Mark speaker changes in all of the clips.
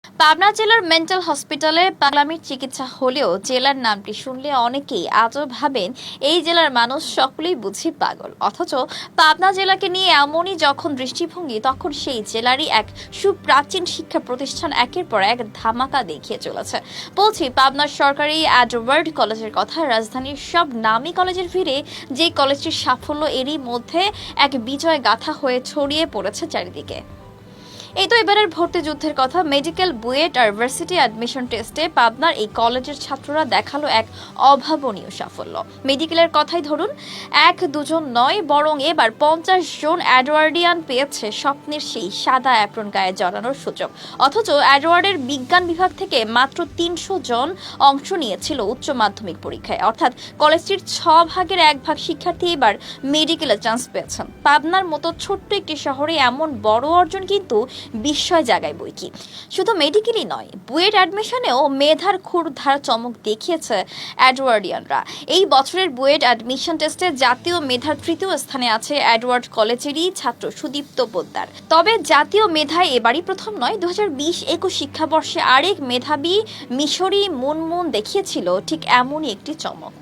Speaker 1: পাবনা জেলার মেন্টাল হসপিটালে পাগলামির চিকিৎসা হলেও জেলার নামটি শুনলে অনেকেই আজও ভাবেন এই জেলার মানুষ সকলেই বুঝি পাগল। অথচ পাবনা জেলাকে নিয়ে এমনই যখন দৃষ্টিভঙ্গি, তখন সেই জেলারই এক সুপ্রাচীন শিক্ষা প্রতিষ্ঠান একের পর এক ধামাকা দেখিয়ে চলেছে। বলছি পাবনার সরকারি এডওয়ার্ড কলেজের কথা। রাজধানীর সব নামী কলেজের ভিড়ে যে কলেজটির সাফল্য এরই মধ্যে এক বিজয় গাথা হয়ে ছড়িয়ে পড়েছে চারিদিকে। এই তো এবারের ভর্তি যুদ্ধের কথা। মেডিকেল, বুয়েট আর ভার্সিটি অ্যাডমিশন টেস্টে পাবনার এই কলেজের ছাত্ররা দেখালো এক অভাবনীয় সাফল্য। মেডিকেলের কথাই ধরুন, এক দুজন নয় বরং এবার 50 জন অ্যাডওয়ার্ডিয়ান পেয়েছে স্বপ্নের সেই সাদা অ্যাপ্রন গায়ে জড়ানোর সুযোগ। অথচ অ্যাডওয়ার্ডের বিজ্ঞান বিভাগ থেকে মাত্র 300 জন অংশ নিয়েছিল উচ্চ মাধ্যমিক পরীক্ষায়। অর্থাৎ কলেজটির 6 ভাগের 1 ভাগ শিক্ষার্থী এবার মেডিকেলে চান্স পেয়েছেন। পাবনার মতো ছোট্ট একটি শহরে এমন বড় অর্জন কিন্তু বিস্ময় জাগায় বইকি। শুধু মেডিকেলই নয়, বুয়েট অ্যাডমিশনেও মেধার ক্ষুরধার চমক দেখিয়েছে অ্যাডওয়ার্ডিয়ানরা। এই বছরের বুয়েট অ্যাডমিশন টেস্টে জাতীয় মেধার 3য় স্থানে আছে অ্যাডওয়ার্ড কলেজেরই ছাত্র সুদীপ্ত পোদ্দার। তবে জাতীয় মেধায় এবারই প্রথম নয়, 2020-21 শিক্ষাবর্ষে আরেক মেধাবী মিশরি মুনমুন দেখিয়েছিল ঠিক এমনই একটি চমক।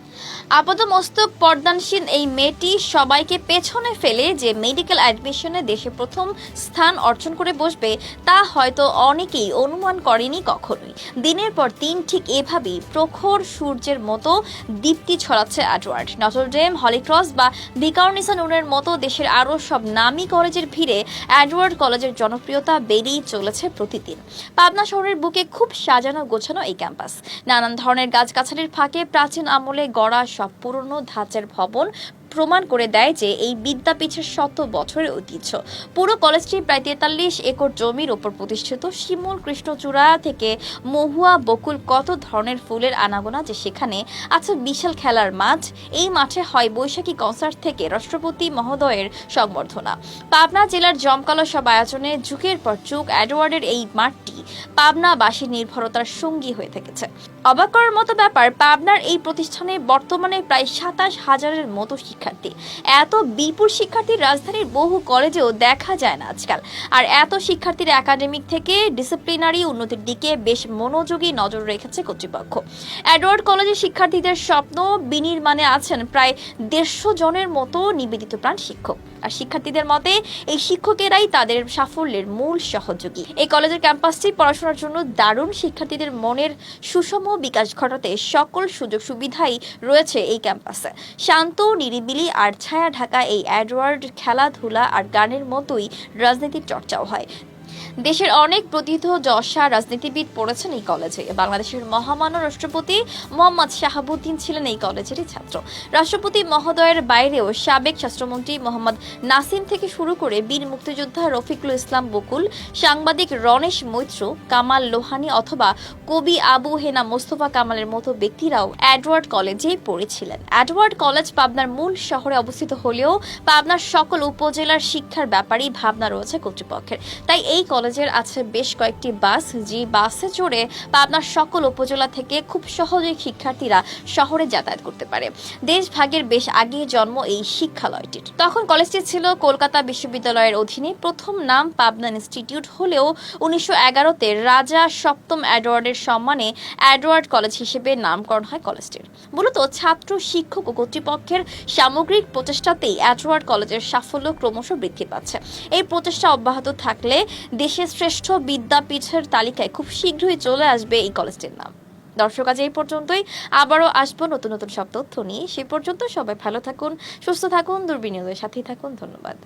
Speaker 1: আপাতমস্তক পর্দানসীন এই মেয়েটি সবাইকে পেছনে ফেলে যে মেডিকেল অ্যাডমিশনে দেশে প্রথম স্থান অর্জন করে বসবে তা হয়তো অনেকেই অনুমান করেনি কখনোই। দিনের পর দিন ঠিক এভাবেই প্রখর সূর্যের মতো দীপ্তি ছড়াচ্ছে অ্যাডওয়ার্ড। নটরডেম, হলিক্রস বা ভিকারুননিসা নূনের মতো দেশের আরও সব নামী কলেজের ভিড়ে অ্যাডওয়ার্ড কলেজের জনপ্রিয়তা বেড়েই চলেছে প্রতিদিন। পাবনা শহরের বুকে খুব সাজানো গোছানো এই ক্যাম্পাস। নানান ধরনের গাছগাছালির ফাঁকে প্রাচীন আমলে গড়া সব পুরনো ধাঁচের ভবন প্রমাণ করে দেয় যে এই বিদ্যাপীঠের 100 বছরের ঐতিহ্য। পুরো কলেজটি প্রায় 43 একর জমির ওপর প্রতিষ্ঠিত। শিমুল, কৃষ্ণচূড়া থেকে মহুয়া, বকুল, কত ধরনের ফুলের আনাগোনা যে সেখানে আছে বিশাল খেলার মাঠ। এই মাঠে হয় বৈশাখী কনসার্ট থেকে রাষ্ট্রপতি মহোদয়ের সংবর্ধনা। পাবনা জেলার জমকালো সব আয়োজনে যুগের পর যুগ অ্যাডওয়ার্ডের এই মাঠটি পাবনাবাসীর নির্ভরতার সঙ্গী হয়ে থেকেছে। অবাক করার মতো ব্যাপার, পাবনার এই প্রতিষ্ঠানে বর্তমানে প্রায় 27,000-এর মতো শিক্ষার্থী। এত বিপুল শিক্ষার্থীর রাজধানীর বহু কলেজেও দেখা যায় না আজকাল। আর এত শিক্ষার্থীর একাডেমিক থেকে ডিসিপ্লিনারি উন্নতির দিকে বেশ মনোযোগী নজর রেখেছে কর্তৃপক্ষ। অ্যাডওয়ার্ড কলেজের শিক্ষার্থীদের স্বপ্ন বিনির্মাণে আছেন প্রায় 150 জনের মতো নিবেদিত প্রাণ শিক্ষক। আর শিক্ষার্থীদের মতে এই শিক্ষকেরাই তাদের সাফল্যের মূল সহযোগী। এই কলেজের ক্যাম্পাসটি পড়াশোনার জন্য দারুণ। শিক্ষার্থীদের মনের সুষম বিকাশ ঘটাতে সকল সুযোগ সুবিধাই রয়েছে এই ক্যাম্পাসে। শান্ত, নিরিবিলি আর ছায়া ঢাকা এই অ্যাডওয়ার্ড খেলাধুলা আর গানের মতোই রাজনীতির চর্চাও হয়। দেশের অনেক প্রথিত যশা রাজনীতিবিদ পড়েছেন এই কলেজে। বাংলাদেশের মহামান্য রাষ্ট্রপতি মোহাম্মদ শাহাবুদ্দিন ছিলেন এই কলেজেরই ছাত্র। রাষ্ট্রপতি মহোদয়ের বাইরেও সাবেক স্বরাষ্ট্রমন্ত্রী মোহাম্মদ নাসিম থেকে শুরু করে বীর মুক্তিযোদ্ধা রফিকুল ইসলাম বকুল, সাংবাদিক রণেশ মৈত্র, কামাল লোহানী অথবা কবি আবু হেনা মোস্তফা কামালের মতো ব্যক্তিরাও অ্যাডওয়ার্ড কলেজেই পড়েছিলেন। অ্যাডওয়ার্ড কলেজ পাবনার মূল শহরে অবস্থিত হলেও পাবনার সকল উপজেলার শিক্ষার ব্যাপারেই ভাবনা রয়েছে কর্তৃপক্ষের। তাই এই কলেজের আছে বেশ কয়েকটি বাস, যে বাসে চড়ে পাবনার সকল উপজেলা থেকে খুব সহজেই শিক্ষার্থীরা শহরে যাতায়াত করতে পারে। দেশ ভাগের বেশ আগে জন্ম এই শিক্ষালয়টির। তখন কলেজটি ছিল কলকাতা বিশ্ববিদ্যালয়ের অধীনে। প্রথম নাম পাবনা ইনস্টিটিউট হলেও 1911-তে রাজা সপ্তম এডওয়ার্ডের সম্মানে এডওয়ার্ড কলেজ হিসেবে নামকরণ হয় কলেজটির। মূলত ছাত্র, শিক্ষক ও কর্তৃপক্ষের সামগ্রিক প্রচেষ্টাতেই এডওয়ার্ড কলেজের সাফল্য ক্রমশ বৃদ্ধি পাচ্ছে। এই প্রচেষ্টা অব্যাহত থাকলে দেশের শ্রেষ্ঠ বিদ্যাপীঠের তালিকায় খুব শীঘ্রই চলে আসবে এই কলেজটির নাম। দর্শক, আজ এই পর্যন্তই। আবারও আসবো নতুন নতুন সব তথ্য নিয়ে। সে পর্যন্ত সবাই ভালো থাকুন, সুস্থ থাকুন, দূরবীন নিউজের সাথেই থাকুন। ধন্যবাদ।